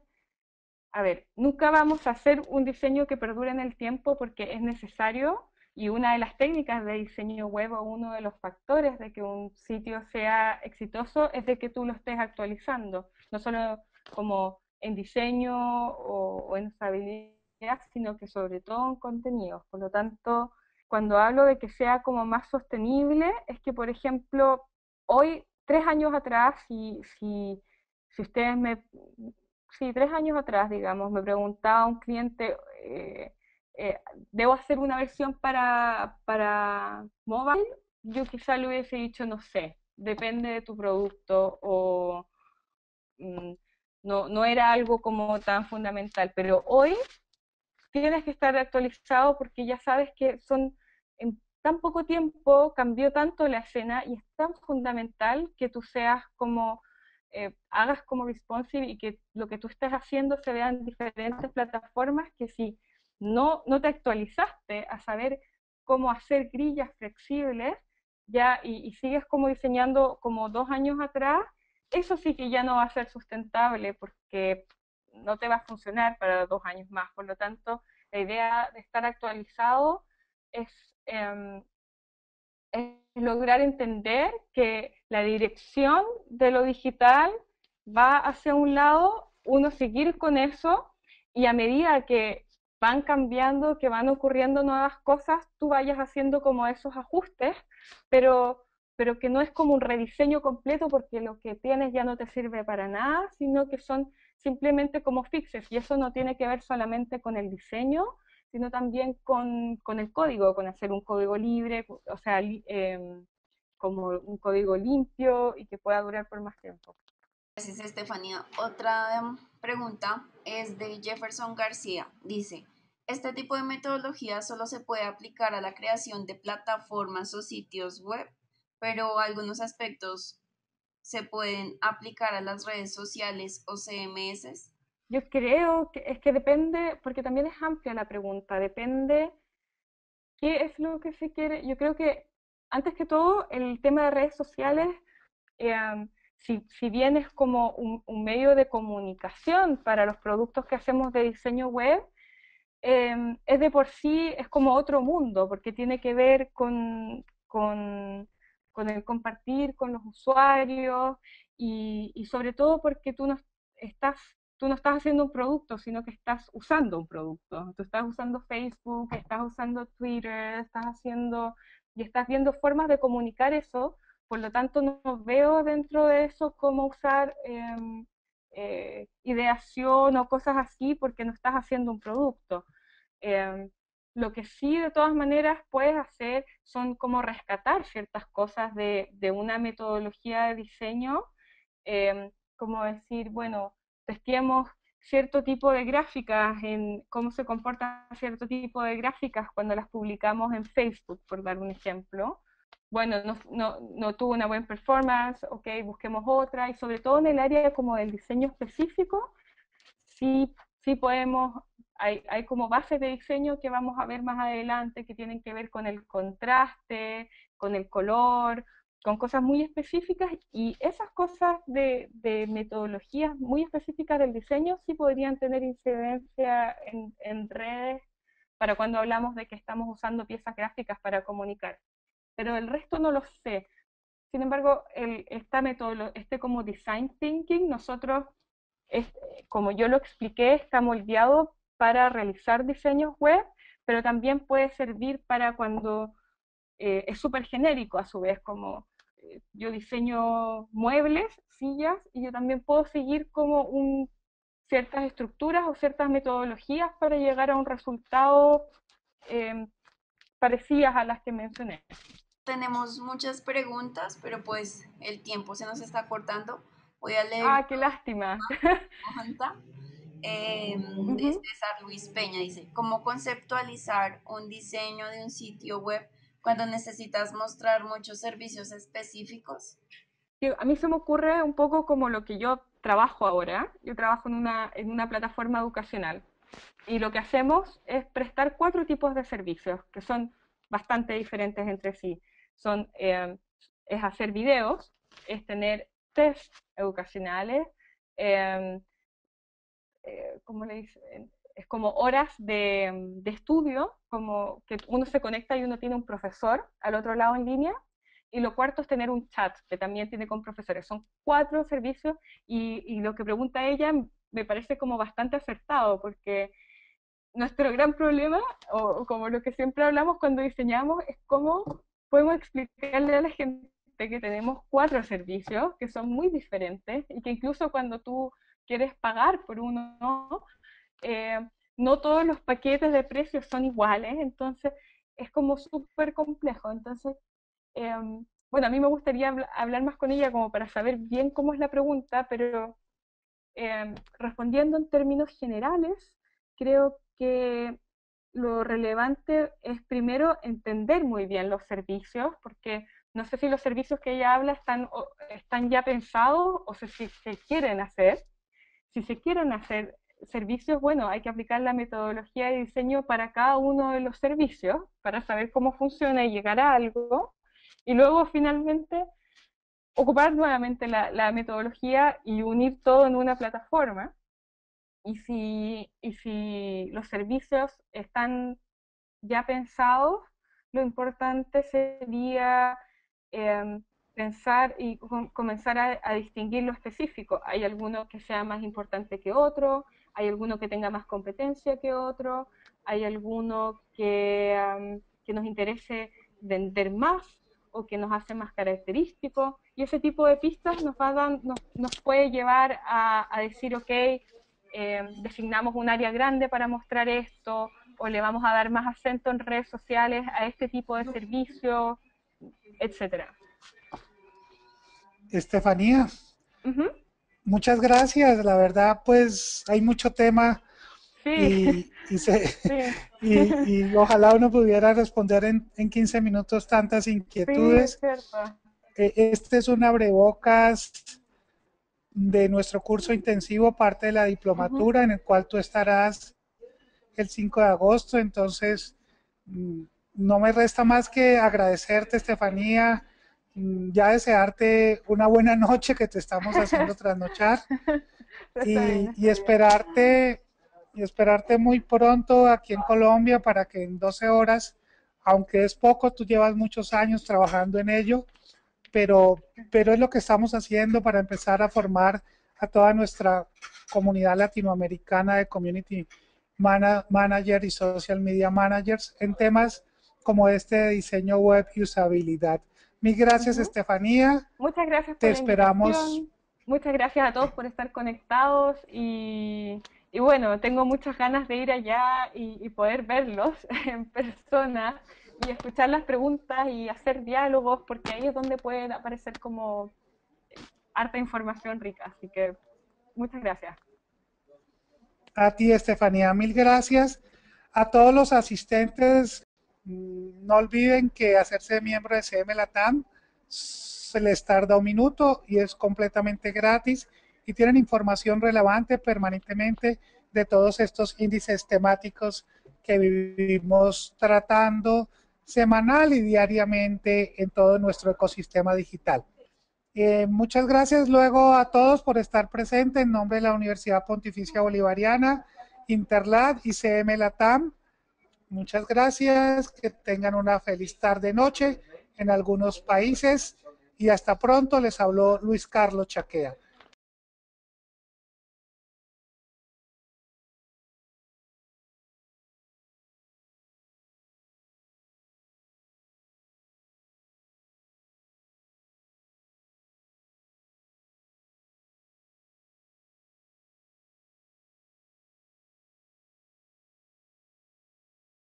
a ver, nunca vamos a hacer un diseño que perdure en el tiempo porque es necesario Y una de las técnicas de diseño web o uno de los factores de que un sitio sea exitoso es de que tú lo estés actualizando, no solo como en diseño o en usabilidad, sino que sobre todo en contenidos. Por lo tanto, cuando hablo de que sea como más sostenible, es que, por ejemplo, hoy, 3 años atrás, si ustedes me... Sí, 3 años atrás, digamos, me preguntaba un cliente, eh, ¿debo hacer una versión para mobile? Yo quizá le hubiese dicho, no sé, depende de tu producto o mm, no era algo como tan fundamental, pero hoy tienes que estar actualizado porque ya sabes que en tan poco tiempo cambió tanto la escena y es tan fundamental que tú seas como, hagas como responsive y que lo que tú estés haciendo se vea en diferentes plataformas que si no te actualizaste a saber cómo hacer grillas flexibles ya y sigues como diseñando como 2 años atrás, eso sí que ya no va a ser sustentable porque no te va a funcionar para 2 años más. Por lo tanto, la idea de estar actualizado es, es lograr entender que la dirección de lo digital va hacia un lado, uno seguir con eso y a medida que van cambiando, que van ocurriendo nuevas cosas, tú vayas haciendo como esos ajustes, pero, pero que no es como un rediseño completo porque lo que tienes ya no te sirve para nada, sino que son simplemente como fixes y eso no tiene que ver solamente con el diseño, sino también con el código, con hacer un código libre, o sea, como un código limpio y que pueda durar por más tiempo. Gracias, Estefanía. Otra pregunta es de Jefferson García. Dice, ¿este tipo de metodología solo se puede aplicar a la creación de plataformas o sitios web, pero algunos aspectos se pueden aplicar a las redes sociales o CMS? Yo creo que es que depende, porque también es amplia la pregunta, depende qué es lo que se quiere. Yo creo que antes que todo el tema de redes sociales, si bien es como un medio de comunicación para los productos que hacemos de diseño web, es de por sí, es como otro mundo, porque tiene que ver con el compartir con los usuarios y sobre todo porque estás, tú no estás haciendo un producto, sino que estás usando un producto. Tú estás usando Facebook, estás usando Twitter, estás haciendo y estás viendo formas de comunicar eso, por lo tanto no veo dentro de eso cómo usar ideación o cosas así porque no estás haciendo un producto. Eh, lo que sí de todas maneras puedes hacer son como rescatar ciertas cosas de una metodología de diseño, como decir, bueno, testeemos cierto tipo de gráficas, en cómo se comporta cierto tipo de gráficas cuando las publicamos en Facebook, por dar un ejemplo. Bueno, no tuvo una buena performance, ok, busquemos otra, y sobre todo en el área como del diseño específico, sí podemos, hay como bases de diseño que vamos a ver más adelante que tienen que ver con el contraste, con el color, con cosas muy específicas y esas cosas de metodologías muy específicas del diseño sí podrían tener incidencia en redes para cuando hablamos de que estamos usando piezas gráficas para comunicar. Pero el resto no lo sé. Sin embargo, este como design thinking, nosotros es, como yo lo expliqué, está moldeado para realizar diseños web, pero también puede servir para cuando es súper genérico a su vez, como yo diseño muebles, sillas, y yo también puedo seguir como ciertas estructuras o ciertas metodologías para llegar a un resultado eh, parecidas a las que mencioné. Tenemos muchas preguntas, pero pues el tiempo se nos está cortando. Voy a leer Ah, qué lástima. una Uh de -huh. César Luis Peña. Dice, ¿cómo conceptualizar un diseño de un sitio web cuando necesitas mostrar muchos servicios específicos? A mí se me ocurre un poco como lo que yo trabajo ahora. Yo trabajo en una plataforma educacional y lo que hacemos es prestar 4 tipos de servicios que son bastante diferentes entre sí. Son, es hacer videos, es tener test educacionales, eh, ¿cómo le dicen? es como horas de estudio, como que uno se conecta y uno tiene un profesor al otro lado en línea. Y lo cuarto es tener un chat que también tiene con profesores. Son 4 servicios y lo que pregunta ella me parece como bastante acertado, porque nuestro gran problema, o como lo que siempre hablamos cuando diseñamos, es cómo podemos explicarle a la gente que tenemos 4 servicios que son muy diferentes y que incluso cuando tú quieres pagar por uno, eh, no todos los paquetes de precios son iguales, entonces es como súper complejo. Entonces, eh, bueno, a mí me gustaría hablar más con ella como para saber bien cómo es la pregunta, pero respondiendo en términos generales, creo que lo relevante es primero entender muy bien los servicios, porque no sé si los servicios que ella habla están ya pensados o si se quieren hacer. Si se quieren hacer servicios, bueno, hay que aplicar la metodología de diseño para cada uno de los servicios para saber cómo funciona y llegar a algo. Y luego finalmente ocupar nuevamente la metodología y unir todo en una plataforma. Y si los servicios están ya pensados, lo importante sería eh, pensar y comenzar a distinguir lo específico. Hay alguno que sea más importante que otro, hay alguno que tenga más competencia que otro, hay alguno que nos interese vender más o que nos hace más característico. Y ese tipo de pistas nos puede llevar a decir, ok, designamos un área grande para mostrar esto, o le vamos a dar más acento en redes sociales a este tipo de servicio, etcétera. Estefanía, Ujú. muchas gracias. La verdad, pues hay mucho tema Sí, y sí, y ojalá uno pudiera responder en 15 minutos tantas sí, es inquietudes. cierto. Este es un abrebocas de nuestro curso intensivo, parte de la Ujú. diplomatura, en el cual tú estarás el 5 de agosto. Entonces, no me resta más que agradecerte, Estefanía, ya desearte una buena noche, que te estamos haciendo trasnochar, Está bien, y está bien. esperarte muy pronto aquí en Colombia para que en 12 horas, aunque es poco, tú llevas muchos años trabajando en ello, pero, pero es lo que estamos haciendo para empezar a formar a toda nuestra comunidad latinoamericana de community manager y social media managers en temas como este de diseño web y usabilidad. Mil gracias, Ujú. Estefanía. Muchas gracias Te por la esperamos. invitación. Muchas gracias a todos por estar conectados y bueno, tengo muchas ganas de ir allá y poder verlos en persona y escuchar las preguntas y hacer diálogos, porque ahí es donde pueden aparecer como harta información rica. Así que muchas gracias. A ti, Estefanía, mil gracias. A todos los asistentes, no olviden que hacerse miembro de CM Latam se les tarda un minuto y es completamente gratis, y tienen información relevante permanentemente de todos estos índices temáticos que vivimos tratando semanal y diariamente en todo nuestro ecosistema digital. Muchas gracias luego a todos por estar presentes en nombre de la Universidad Pontificia Bolivariana, Interlat y CM Latam. Muchas gracias, que tengan una feliz tarde noche en algunos países, y hasta pronto. Les habló Luis Carlos Chaquea.